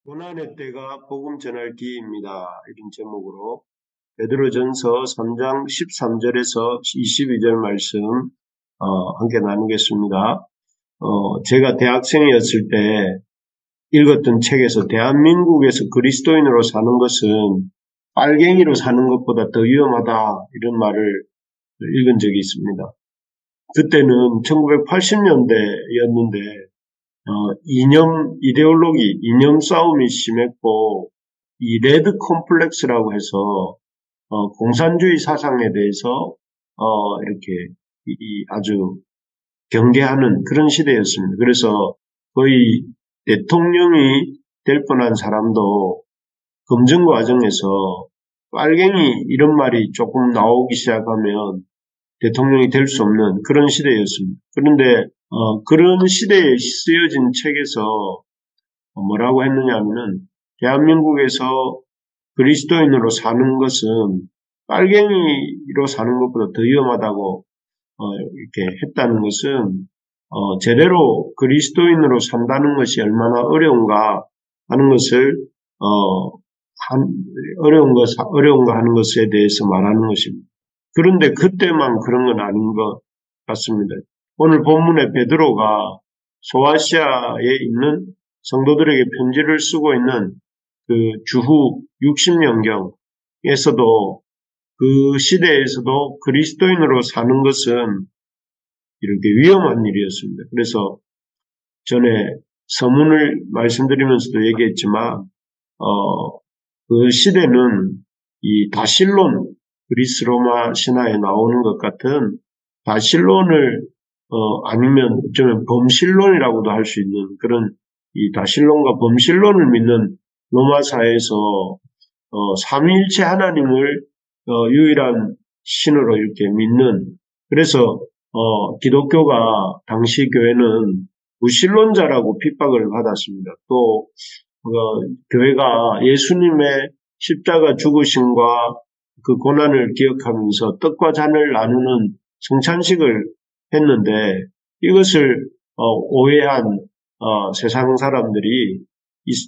고난의 때가 복음 전할 기회입니다. 이런 제목으로 베드로전서 3장 13절에서 22절 말씀 함께 나누겠습니다. 제가 대학생이었을 때 읽었던 책에서 대한민국에서 그리스도인으로 사는 것은 빨갱이로 사는 것보다 더 위험하다 이런 말을 읽은 적이 있습니다. 그때는 1980년대였는데 이념 싸움이 심했고, 이 레드 콤플렉스라고 해서, 공산주의 사상에 대해서, 이렇게, 아주 경계하는 그런 시대였습니다. 그래서 거의 대통령이 될 뻔한 사람도 검증 과정에서 빨갱이 이런 말이 조금 나오기 시작하면 대통령이 될 수 없는 그런 시대였습니다. 그런데 그런 시대에 쓰여진 책에서 뭐라고 했느냐 하면은 대한민국에서 그리스도인으로 사는 것은 빨갱이로 사는 것보다 더 위험하다고 이렇게 했다는 것은 제대로 그리스도인으로 산다는 것이 얼마나 어려운가 하는 것을 어려운가 하는 것에 대해서 말하는 것입니다. 그런데 그때만 그런 건 아닌 것 같습니다. 오늘 본문의 베드로가 소아시아에 있는 성도들에게 편지를 쓰고 있는 그 주후 60년경에서도 그 시대에서도 그리스도인으로 사는 것은 이렇게 위험한 일이었습니다. 그래서 전에 서문을 말씀드리면서도 얘기했지만 그 시대는 이 다실론, 그리스 로마 신화에 나오는 것 같은 다실론을 아니면 어쩌면 범실론이라고도 할 수 있는 그런 이 다실론과 범실론을 믿는 로마사에서 삼위일체 하나님을 유일한 신으로 이렇게 믿는, 그래서 기독교가 당시 교회는 무신론자라고 핍박을 받았습니다. 또 교회가 예수님의 십자가 죽으심과 그 고난을 기억하면서 떡과 잔을 나누는 성찬식을 했는데 이것을 오해한 세상 사람들이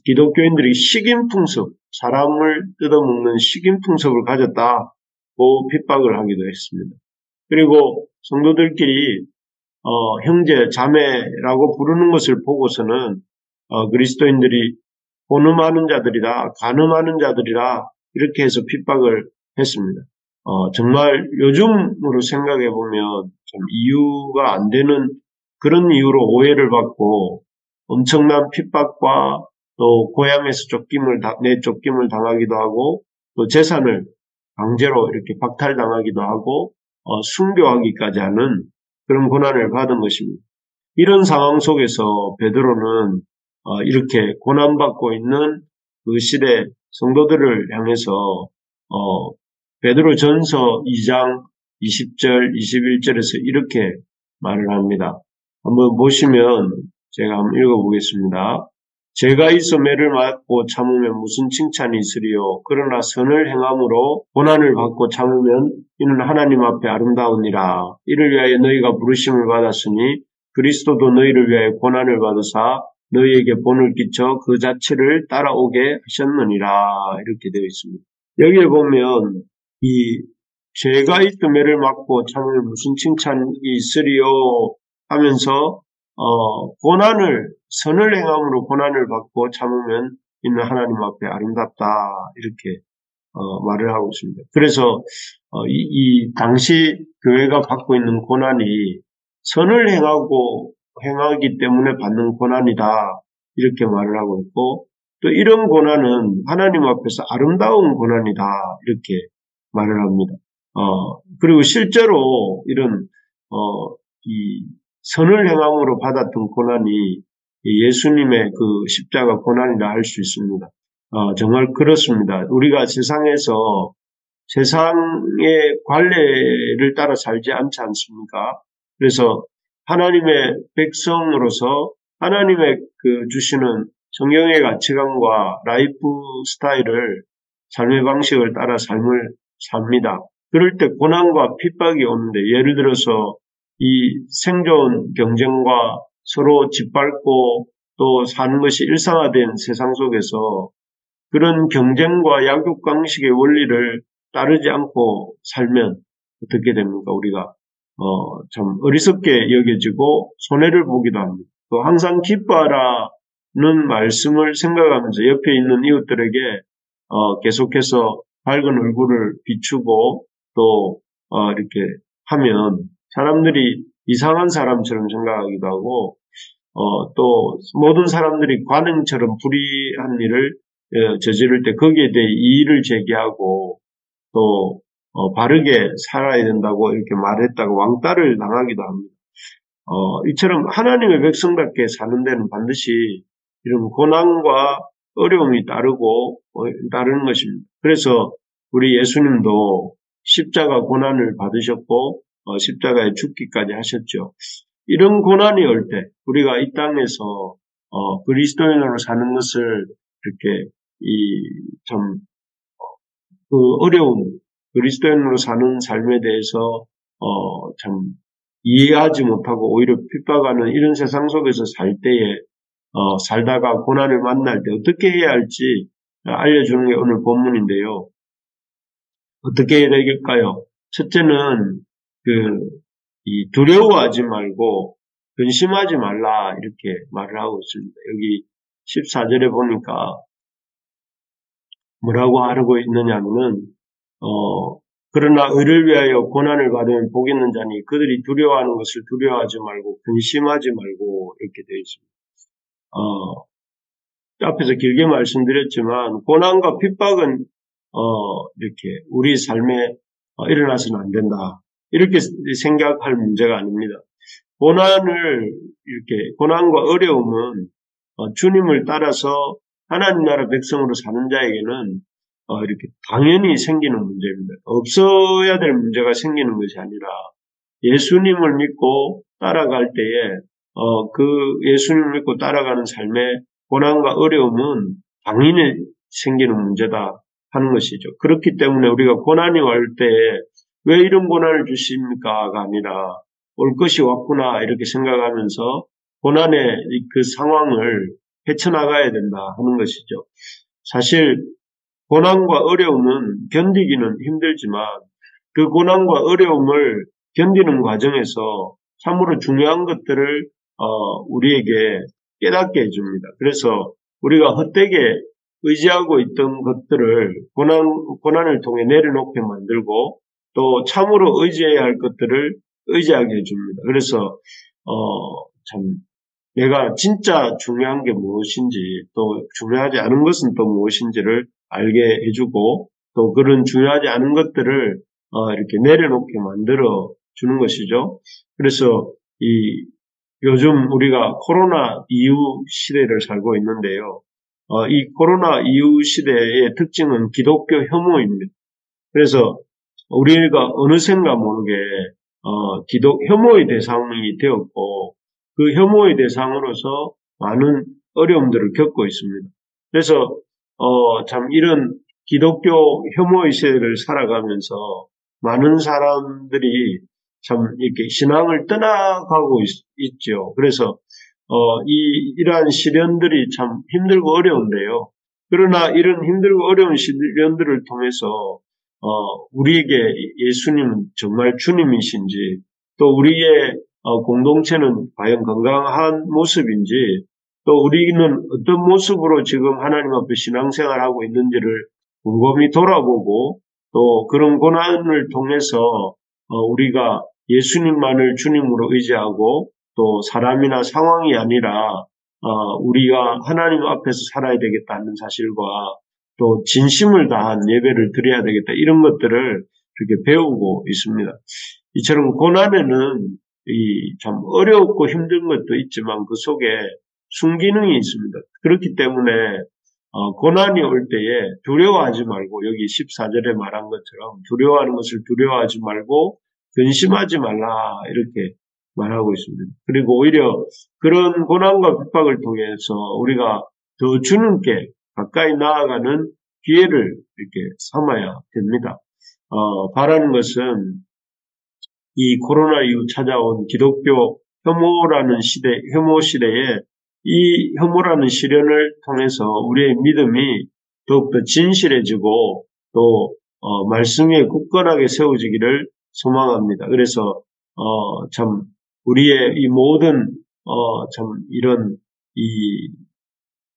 기독교인들이 식인풍습, 사람을 뜯어먹는 식인풍습을 가졌다고 핍박을 하기도 했습니다. 그리고 성도들끼리 형제, 자매라고 부르는 것을 보고서는 그리스도인들이 혼음하는 자들이다, 간음하는 자들이라 이렇게 해서 핍박을 했습니다. 정말 요즘으로 생각해 보면 좀 이유가 안 되는 그런 이유로 오해를 받고 엄청난 핍박과 또 고향에서 내쫓김을 당하기도 하고 또 재산을 강제로 이렇게 박탈당하기도 하고 순교하기까지 하는 그런 고난을 받은 것입니다. 이런 상황 속에서 베드로는 이렇게 고난받고 있는 그 시대 성도들을 향해서 베드로 전서 2장 20절, 21절에서 이렇게 말을 합니다. 한번 보시면 제가 한번 읽어보겠습니다. 죄가 있어 매를 맞고 참으면 무슨 칭찬이 있으리요. 그러나 선을 행함으로 고난을 받고 참으면 이는 하나님 앞에 아름다우니라. 이를 위하여 너희가 부르심을 받았으니 그리스도도 너희를 위하여 고난을 받으사 너희에게 본을 끼쳐 그 자체를 따라오게 하셨느니라. 이렇게 되어 있습니다. 여기에 보면 이 죄가 있어 매를 맞고 참으면 무슨 칭찬이 있으리요 하면서 선을 행함으로 고난을 받고 참으면 있는 하나님 앞에 아름답다 이렇게 말을 하고 있습니다. 그래서 이 당시 교회가 받고 있는 고난이 선을 행하기 때문에 받는 고난이다 이렇게 말을 하고 있고, 또 이런 고난은 하나님 앞에서 아름다운 고난이다 이렇게 말을 합니다. 그리고 실제로 이런 이 선을 행함으로 받았던 고난이 예수님의 그 십자가 고난이라 할 수 있습니다. 정말 그렇습니다. 우리가 세상에서 세상의 관례를 따라 살지 않지 않습니까? 그래서 하나님의 백성으로서 하나님의 그 주시는 성경의 가치관과 라이프 스타일을, 삶의 방식을 따라 삶을 삽니다. 그럴 때 고난과 핍박이 오는데, 예를 들어서 이 생존 경쟁과 서로 짓밟고 또 사는 것이 일상화된 세상 속에서 그런 경쟁과 약육강식의 원리를 따르지 않고 살면 어떻게 됩니까? 우리가 참 어리석게 여겨지고 손해를 보기도 합니다. 또 항상 기뻐하라는 말씀을 생각하면서 옆에 있는 이웃들에게 계속해서 밝은 얼굴을 비추고 또 이렇게 하면 사람들이 이상한 사람처럼 생각하기도 하고 또 모든 사람들이 관행처럼 불의한 일을 저지를 때 거기에 대해 이의를 제기하고 또 바르게 살아야 된다고 이렇게 말했다가 왕따를 당하기도 합니다. 이처럼 하나님의 백성답게 사는 데는 반드시 이런 고난과 어려움이 따르는 것입니다. 그래서 우리 예수님도 십자가 고난을 받으셨고 십자가에 죽기까지 하셨죠. 이런 고난이 올 때 우리가 이 땅에서 그리스도인으로 사는 것을 이렇게 참 그 어려운 그리스도인으로 사는 삶에 대해서 참 이해하지 못하고 오히려 핍박하는 이런 세상 속에서 살 때에 살다가 고난을 만날 때 어떻게 해야 할지 알려주는 게 오늘 본문인데요. 어떻게 해야 되겠까요? 첫째는 이 두려워하지 말고 근심하지 말라 이렇게 말을 하고 있습니다. 여기 14절에 보니까 뭐라고 하고 있느냐면은 그러나 의를 위하여 고난을 받으면 복 있는 자니 그들이 두려워하는 것을 두려워하지 말고 근심하지 말고 이렇게 되어 있습니다. 앞에서 길게 말씀드렸지만 고난과 핍박은 이렇게 우리 삶에 일어나서는 안 된다. 이렇게 생각할 문제가 아닙니다. 고난과 어려움은 주님을 따라서 하나님 나라 백성으로 사는 자에게는 이렇게 당연히 생기는 문제입니다. 없어야 될 문제가 생기는 것이 아니라 예수님을 믿고 따라갈 때에 그 예수님을 믿고 따라가는 삶에 고난과 어려움은 당연히 생기는 문제다 하는 것이죠. 그렇기 때문에 우리가 고난이 올 때에 왜 이런 고난을 주십니까가 아니라 올 것이 왔구나 이렇게 생각하면서 고난의 그 상황을 헤쳐나가야 된다 하는 것이죠. 사실 고난과 어려움은 견디기는 힘들지만 그 고난과 어려움을 견디는 과정에서 참으로 중요한 것들을 우리에게 깨닫게 해줍니다. 그래서 우리가 헛되게 의지하고 있던 것들을 고난을 통해 내려놓게 만들고 또 참으로 의지해야 할 것들을 의지하게 해줍니다. 그래서 참 내가 진짜 중요한 게 무엇인지 또 중요하지 않은 것은 또 무엇인지를 알게 해주고 또 그런 중요하지 않은 것들을 이렇게 내려놓게 만들어 주는 것이죠. 그래서 요즘 우리가 코로나 이후 시대를 살고 있는데요. 이 코로나 이후 시대의 특징은 기독교 혐오입니다. 그래서 우리가 어느샌가 모르게 혐오의 대상이 되었고 그 혐오의 대상으로서 많은 어려움들을 겪고 있습니다. 그래서 참 이런 기독교 혐오의 시대를 살아가면서 많은 사람들이 참 이렇게 신앙을 떠나가고 있죠. 그래서 이러한 시련들이 참 힘들고 어려운데요. 그러나 이런 힘들고 어려운 시련들을 통해서 우리에게 예수님은 정말 주님이신지 또 우리의 공동체는 과연 건강한 모습인지 또 우리는 어떤 모습으로 지금 하나님 앞에 신앙생활하고 있는지를 곰곰이 돌아보고 또 그런 고난을 통해서 우리가 예수님만을 주님으로 의지하고 또 사람이나 상황이 아니라 우리가 하나님 앞에서 살아야 되겠다는 사실과 또 진심을 다한 예배를 드려야 되겠다 이런 것들을 이렇게 배우고 있습니다. 이처럼 고난에는 참 어렵고 힘든 것도 있지만 그 속에 순기능이 있습니다. 그렇기 때문에 고난이 올 때에 두려워하지 말고 여기 14절에 말한 것처럼 두려워하는 것을 두려워하지 말고 근심하지 말라 이렇게 말하고 있습니다. 그리고 오히려 그런 고난과 핍박을 통해서 우리가 더 주님께 가까이 나아가는 기회를 이렇게 삼아야 됩니다. 바라는 것은 이 코로나 이후 찾아온 기독교 혐오 시대에 이 혐오라는 시련을 통해서 우리의 믿음이 더욱더 진실해지고 또 말씀 위에 굳건하게 세워지기를 소망합니다. 그래서 참 우리의 이 모든 참 이런 이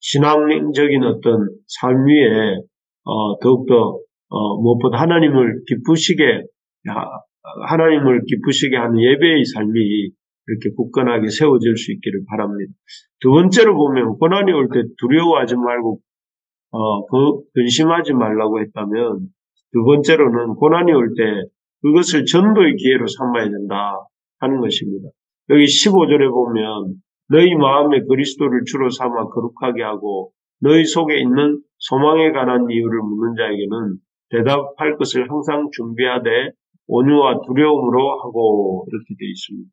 신앙적인 어떤 삶 위에 더욱더 무엇보다 하나님을 기쁘시게 하는 예배의 삶이 이렇게 굳건하게 세워질 수 있기를 바랍니다. 두 번째로 보면 고난이 올 때 두려워하지 말고 근심하지 말라고 했다면, 두 번째로는 고난이 올 때 그것을 전도의 기회로 삼아야 된다 하는 것입니다. 여기 15절에 보면 너희 마음에 그리스도를 주로 삼아 거룩하게 하고 너희 속에 있는 소망에 관한 이유를 묻는 자에게는 대답할 것을 항상 준비하되 온유와 두려움으로 하고, 이렇게 되어 있습니다.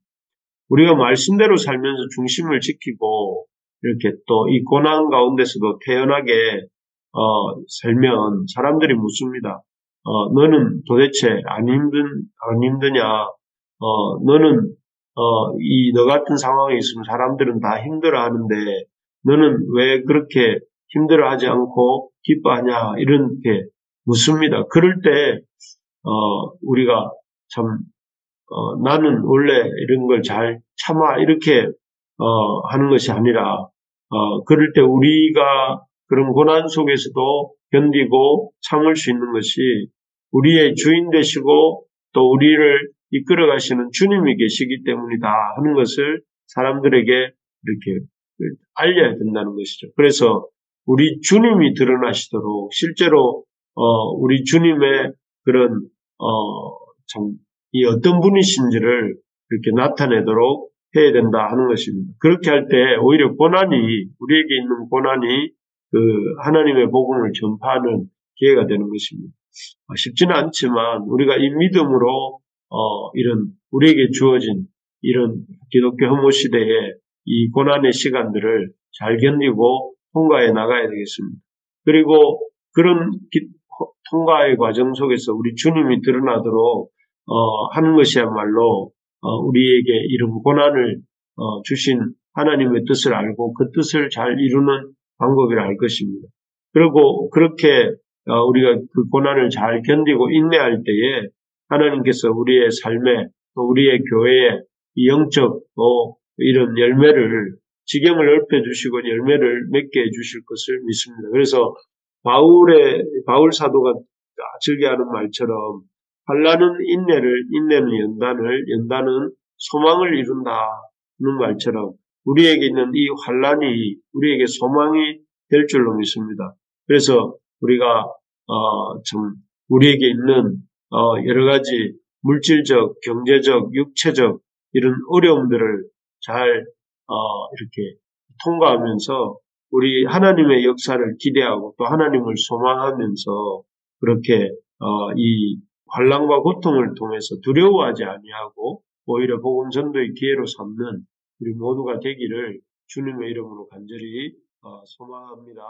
우리가 말씀대로 살면서 중심을 지키고 이렇게 또 이 고난 가운데서도 태연하게 살면 사람들이 묻습니다. 너는 도대체 안 힘드냐? 너는 너 같은 상황에 있으면 사람들은 다 힘들어하는데 너는 왜 그렇게 힘들어하지 않고 기뻐하냐? 이렇게 묻습니다. 그럴 때 우리가 참 나는 원래 이런 걸 잘 참아 이렇게 하는 것이 아니라 그럴 때 우리가 그런 고난 속에서도 견디고 참을 수 있는 것이 우리의 주인 되시고 또 우리를 이끌어 가시는 주님이 계시기 때문이다 하는 것을 사람들에게 이렇게 알려야 된다는 것이죠. 그래서 우리 주님이 드러나시도록 실제로 우리 주님의 그런 참 이 어떤 분이신지를 이렇게 나타내도록 해야 된다 하는 것입니다. 그렇게 할 때 오히려 우리에게 있는 고난이 그 하나님의 복음을 전파하는 기회가 되는 것입니다. 쉽지는 않지만 우리가 이 믿음으로 이런 우리에게 주어진 이런 기독교 혐오 시대의 이 고난의 시간들을 잘 견디고 통과해 나가야 되겠습니다. 그리고 그런 통과의 과정 속에서 우리 주님이 드러나도록 하는 것이야말로 우리에게 이런 고난을 주신 하나님의 뜻을 알고 그 뜻을 잘 이루는 방법이라 할 것입니다. 그리고 그렇게 우리가 그 고난을 잘 견디고 인내할 때에 하나님께서 우리의 삶에 또 우리의 교회에 이 영적 이런 열매를 지경을 넓혀주시고 열매를 맺게 해주실 것을 믿습니다. 그래서 바울 사도가 즐겨하는 말처럼 환난은 인내는 연단은 소망을 이룬다는 말처럼 우리에게 있는 이 환난이 우리에게 소망이 될 줄로 믿습니다. 그래서 우리가 참 우리에게 있는 여러 가지 물질적, 경제적, 육체적 이런 어려움들을 잘 이렇게 통과하면서 우리 하나님의 역사를 기대하고 또 하나님을 소망하면서 그렇게 이 환난과 고통을 통해서 두려워하지 아니하고 오히려 복음 전도의 기회로 삼는 우리 모두가 되기를 주님의 이름으로 간절히 소망합니다.